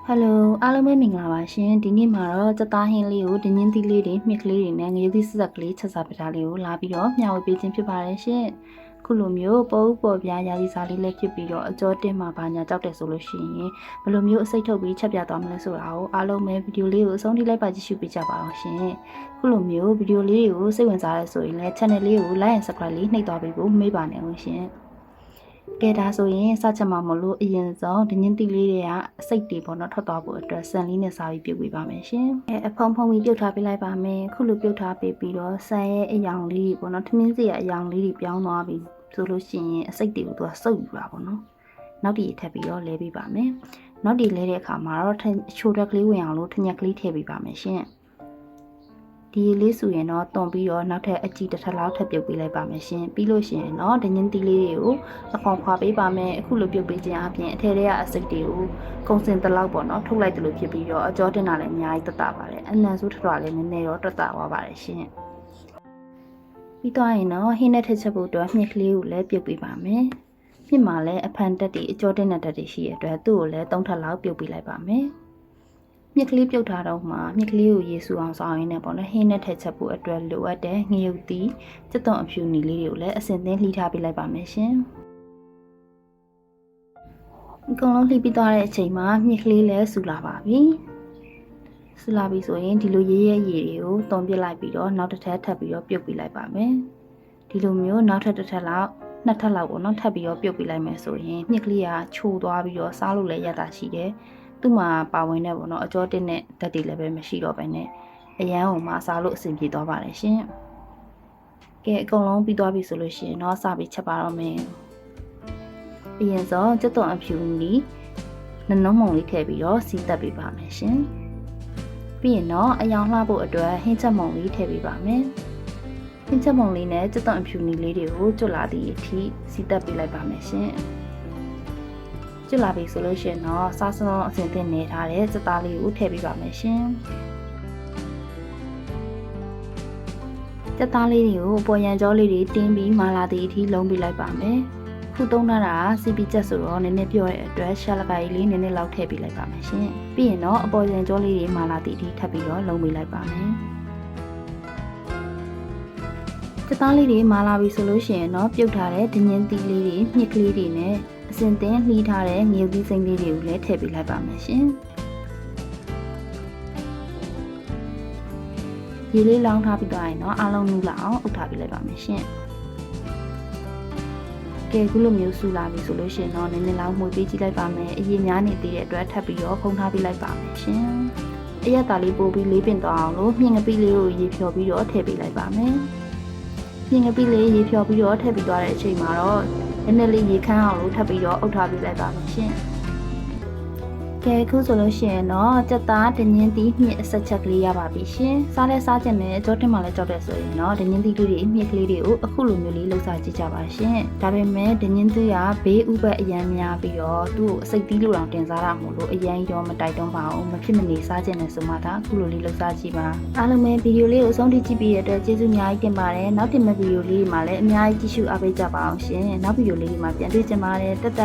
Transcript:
ဟယ်လိုအားလုံးပဲမင်္ဂလာပါရှင်ဒီနေ့မှာတော့စသားဟင်းလေးကိုဒင်းချင်းသီးလေးတွေမြစ်ကလေးတွေနဲ့ငရုတ်သီးဆက်ကလေးချက်စားပတာလေးကိုလာပြီးတော့မျှဝေပေးခြင်းဖြစ်ပါတယ်ရှင်ခုလိုမျိုးပေါ်ဦးပေါ်ပြားရာသီစားလေးလည်းဖြစ်ပြီးတော့အကျော်တင်မှာဘာညာကြောက်တယ်ဆိုလို့ရှိရင်ဘယ်လိုမျိုးအစိတ်ထုတ်ပြီးချက်ပြသွားမလဲဆိုတာကိုအားလုံးပဲဗီဒီယိုလေးကိုအဆုံးထိလိုက်ပါကြည့်ရှုပေးကြပါအောင်ရှင်ခုလိုမျိုးဗီဒီယိုလေးကိုစိတ်ဝင်စားရဆိုရင်လည်း channel လေးကို like and subscribe လေးနှိပ်သွားပေးဖို့မေ့ပါနဲ့ဦးရှင်ကဲဒါဆိုရင်စချက်မှာမလို့အရင်ဆုံးဒင်းချင်းတီလေးတွေကအစိတ်တွေပေါ့နော်ထွက်သွားဖို့အတွက်ဆန်လေးနဲ့စားပြီးပြုတ်ပေးပါမယ်ရှင်အဖုံဖုံပြီးပြုတ်ထားပေးလိုက်ပါမယ်ခုလိုပြုတ်ထားပေးပြီးတော့ဆန်ရဲ့အယောင်လေးပေါ့နော်ထမင်းစီရဲ့အယောင်လေးတွေပြောင်းသွားပြီဆိုလို့ရှိရင်အစိတ်တွေကိုသူကစုပ်ယူတာပေါ့နော်နောက်တီထပ်ပြီးတော့လဲပေးပါမယ်နောက်တီလဲတဲ့အခါမှာတော့ချိုတက်ကလေးဝင်အောင်လို့ထညက်ကလေးထည့်ပေးပါမယ်ရှင်ဒီလေးဆိုရင်တော့တွန်ပြီးတော့နောက်ထပ်အကြည့်တစ်ထပ်လောက်ထပ်ပြုတ်ပေးလိုက်ပါမယ်ရှင်ပြီးလို့ရှိရင်တော့ဒင်းချင်းတီလေးတွေကိုအဖော်ခွာပေးပါမယ်အခုလိုပြုတ်ပေးခြင်းအပြင်အထည်ထဲကအစိတ်တွေကိုကုံစင်တလောက်ပေါ့နော်ထုတ်လိုက်တယ်လို့ဖြစ်ပြီးတော့အကျော်တင်တာလည်းအများကြီးတက်တာပါတယ်အနံဆိုးထွားလည်းနည်းနည်းတော့တက်တာသွားပါတယ်ရှင်ပြီးတော့ရင်တော့ဟင်းနဲ့ထည့်ချက်ဖို့အတွက်မြစ်ကလေးကိုလည်းပြုတ်ပေးပါမယ်မြစ်မှာလည်းအဖန်တက်တွေအကျော်တင်တဲ့တက်တွေရှိရတဲ့အတွက်သူ့ကိုလည်း3ထပ်လောက်ပြုတ်ပေးလိုက်ပါမယ်မြက်ကလေးပြုတ်ထားတော့မှမြက်ကလေးကိုရေဆူအောင်ဆောင်ရင်းနဲ့ပေါ့နော်ဟင်းနဲ့ထည့်ချက်ဖို့အတွက်လိုအပ်တဲ့ငရုတ်သီးစက်သွန်အဖြူနီလေးတွေကိုလည်းအစင်သင်းလှီးထားပေးလိုက်ပါမယ်ရှင်အကုန်လုံးလှီးပြီးသွားတဲ့အချိန်မှာမြက်ကလေးလည်းဆူလာပါပြီဆူလာပြီဆိုရင်ဒီလိုရေးရဲရေတွေကိုတုံပစ်လိုက်ပြီးတော့နောက်တစ်ထပ်ထပ်ပြီးတော့ပြုတ်ပေးလိုက်ပါမယ်ဒီလိုမျိုးနောက်ထပ်တစ်ထပ်လောက်နှစ်ထပ်လောက်ပေါ့နော်ထပ်ပြီးတော့ပြုတ်ပေးလိုက်မယ်ဆိုရင်မြက်ကလေးကချိုးသွားပြီးတော့စားလို့လည်းရတာရှိတယ်သူ့မှာပါဝင်တဲ့ပေါ့နော်အကျော်တင်တဲ့ဓာတ်တွေလည်းပဲမရှိတော့ဘဲနဲ့အရန်ဟိုမှာစားလို့အဆင်ပြေသွားပါတယ်ရှင်ကဲအကုန်လုံးပြီးသွားပြီဆိုလို့ရှိရင်တော့စပြီးချက်ပါတော့မယ်အရင်ဆုံးစက်သွန်အဖြူနီနနုံးမုံလေးထည့်ပြီးတော့စီးတက်ပေးပါမယ်ရှင်ပြီးရင်တော့အယောင်လှဖို့အတွက်ဟင်းချက်မုံလေးထည့်ပေးပါမယ်ဟင်းချက်မုံလေးနဲ့စက်သွန်အဖြူနီလေးတွေကိုကျွတ်လာသည့်အထိစီးတက်ပေးလိုက်ပါမယ်ရှင်ကျွတ်လာပြီဆိုလို့ရှိရင်တော့စားစုံအစင်သင့်နေထားတဲ့စသားလေးကိုထည့်ပေးပါမယ်ရှင်စသားလေးတွေကိုပေါ်ရန်ကြောလေးတွေတင်းပြီးမာလာသည့်အထိလုံးပေးလိုက်ပါမယ်ခုသုံးထားတာစီပီချက်ဆိုတော့နည်းနည်းပြောတဲ့အတွက်ရှာလကိုင်လေးနည်းနည်းလောက်ထည့်ပေးလိုက်ပါမယ်ရှင်ပြီးရင်တော့အပေါ်ရန်ကြောလေးတွေမာလာသည့်အထိထပ်ပြီးတော့လုံးပေးလိုက်ပါမယ်စသားလေးတွေမာလာပြီဆိုလို့ရှိရင်တော့ပြုတ်ထားတဲ့ဒင်းချင်းသီးလေးတွေမြစ်ကလေးတွေနဲ့အစင်သင်းလှီးထားတဲ့ငရုတ်သီးစိမ့်လေးတွေကိုလည်းထည့်ပေးလိုက်ပါမယ်ရှင်ရေလေးလောင်းထားပြီးတော့ရင်တော့အားလုံးနူးလာအောင်အုပ်ထားပေးလိုက်ပါမယ်ရှင်ကဲခုလိုမျိုးဆူလာပြီဆိုလို့ရှိရင်တော့နည်းနည်းလောက်မှုပေးကြည့်လိုက်ပါမယ်အရင်များနေသေးတဲ့အတွက်ထပ်ပြီးတော့ဖုံးထားပေးလိုက်ပါမယ်ရှင်အရက်သားလေးပို့ပြီးလေးပင်သွားအောင်လို့မြင်ငပိလေးကိုရေဖြော်ပြီးတော့ထည့်ပေးလိုက်ပါမယ်မြင်ငပိလေးရေဖြော်ပြီးတော့ထည့်ပြီးသွားတဲ့အချိန်မှာတော့နည်းနည်းလေးရေခမ်းအောင်လို့ထပ်ပြီးတော့အုပ်ထားပေးလိုက်ပါမယ်ရှင်ကဲခုဆိုလို့ရှိရင်တော့ကြက်သားဒင်းချင်းသီးမြစ်အဆက်ချက်ကလေးရပါပြီရှင်စားလဲစားကျင်တယ်ကြောတင်မှလည်းကြောက်တယ်ဆိုရင်တော့ဒင်းချင်းသီးလေးတွေမြစ်ကလေးတွေကိုအခုလိုမျိုးလေးလှုပ်စားကြည့်ကြပါရှင်ဒါပေမဲ့ဒင်းချင်းသီးကဘေးဥပတ်အရန်များပြီးတော့သူ့ကိုအစိတ်သီးလိုတောင်တင်စားတာမို့လို့အရန်ရောမတိုက်တွန်းပါဘူးမဖြစ်မနေစားကျင်တယ်ဆိုမှဒါအခုလိုလေးလှုပ်စားကြည့်ပါအားလုံးပဲဗီဒီယိုလေးကိုအဆုံးထိကြည့်ပြီးတဲ့အတွက်ကျေးဇူးအများကြီးတင်ပါတယ်နောက်တင်မဲ့ဗီဒီယိုလေးတွေမှာလည်းအများကြီးကြည့်ရှုအားပေးကြပါအောင်ရှင်နောက်ဗီဒီယိုလေးတွေမှာပြန်တွေ့ကြပါမယ်တတ